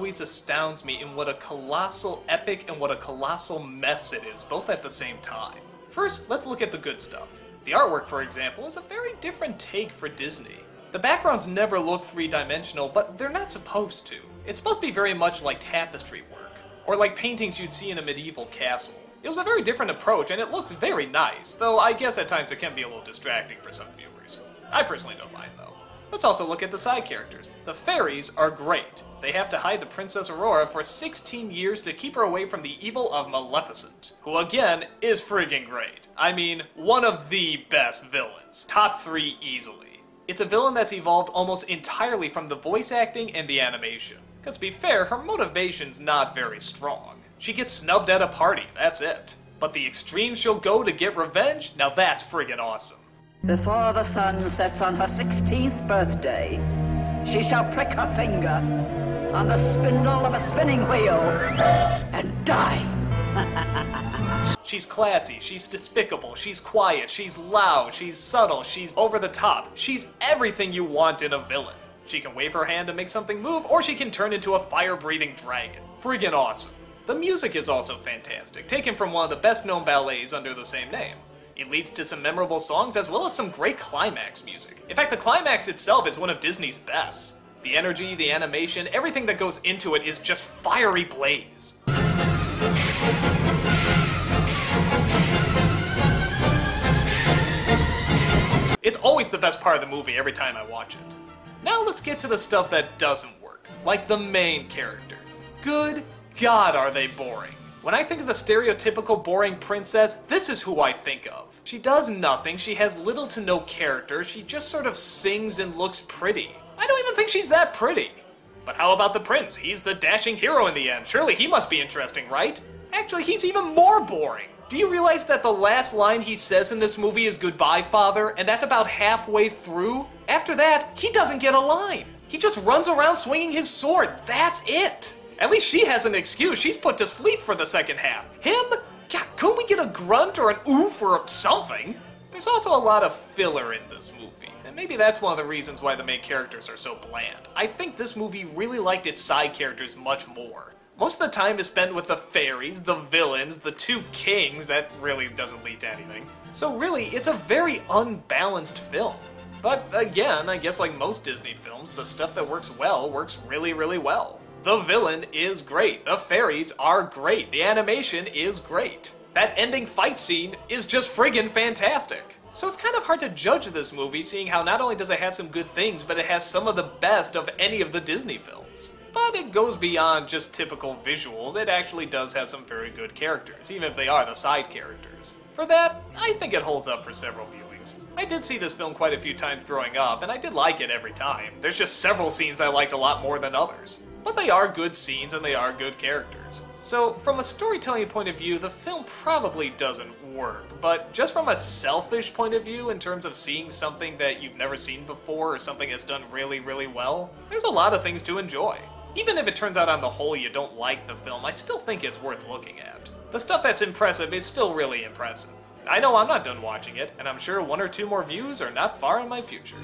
always astounds me in what a colossal epic and what a colossal mess it is, both at the same time. First, let's look at the good stuff. The artwork, for example, is a very different take for Disney. The backgrounds never look three-dimensional, but they're not supposed to. It's supposed to be very much like tapestry work, or like paintings you'd see in a medieval castle. It was a very different approach, and it looks very nice, though I guess at times it can be a little distracting for some viewers. I personally don't mind, though. Let's also look at the side characters. The fairies are great. They have to hide the Princess Aurora for 16 years to keep her away from the evil of Maleficent, who again is friggin' great. I mean, one of the best villains. Top 3 easily. It's a villain that's evolved almost entirely from the voice acting and the animation. Because to be fair, her motivation's not very strong. She gets snubbed at a party, that's it. But the extremes she'll go to get revenge, now that's friggin' awesome. Before the sun sets on her 16th birthday, she shall prick her finger on the spindle of a spinning wheel and die. She's classy, she's despicable, she's quiet, she's loud, she's subtle, she's over the top. She's everything you want in a villain. She can wave her hand to make something move, or she can turn into a fire-breathing dragon. Friggin' awesome. The music is also fantastic, taken from one of the best-known ballets under the same name. It leads to some memorable songs as well as some great climax music. In fact, the climax itself is one of Disney's best. The energy, the animation, everything that goes into it is just fiery blaze. It's always the best part of the movie every time I watch it. Now let's get to the stuff that doesn't work, like the main characters. Good God, are they boring. When I think of the stereotypical boring princess, this is who I think of. She does nothing, she has little to no character, she just sort of sings and looks pretty. I don't even think she's that pretty. But how about the prince? He's the dashing hero in the end. Surely he must be interesting, right? Actually, he's even more boring. Do you realize that the last line he says in this movie is "Goodbye, father," and that's about halfway through? After that, he doesn't get a line. He just runs around swinging his sword. That's it. At least she has an excuse. She's put to sleep for the second half. Him? God, couldn't we get a grunt or an oof or something? There's also a lot of filler in this movie, and maybe that's one of the reasons why the main characters are so bland. I think this movie really liked its side characters much more. Most of the time is spent with the fairies, the villains, the 2 kings. That really doesn't lead to anything. So really, it's a very unbalanced film. But again, I guess like most Disney films, the stuff that works well works really, really well. The villain is great, the fairies are great, the animation is great. That ending fight scene is just friggin' fantastic. So it's kind of hard to judge this movie, seeing how not only does it have some good things, but it has some of the best of any of the Disney films. But it goes beyond just typical visuals, it actually does have some very good characters, even if they are the side characters. For that, I think it holds up for several viewings. I did see this film quite a few times growing up, and I did like it every time. There's just several scenes I liked a lot more than others. But they are good scenes and they are good characters. So from a storytelling point of view, the film probably doesn't work, but just from a selfish point of view, in terms of seeing something that you've never seen before or something that's done really, really well, there's a lot of things to enjoy. Even if it turns out on the whole you don't like the film, I still think it's worth looking at. The stuff that's impressive is still really impressive. I know I'm not done watching it, and I'm sure 1 or 2 more views are not far in my future.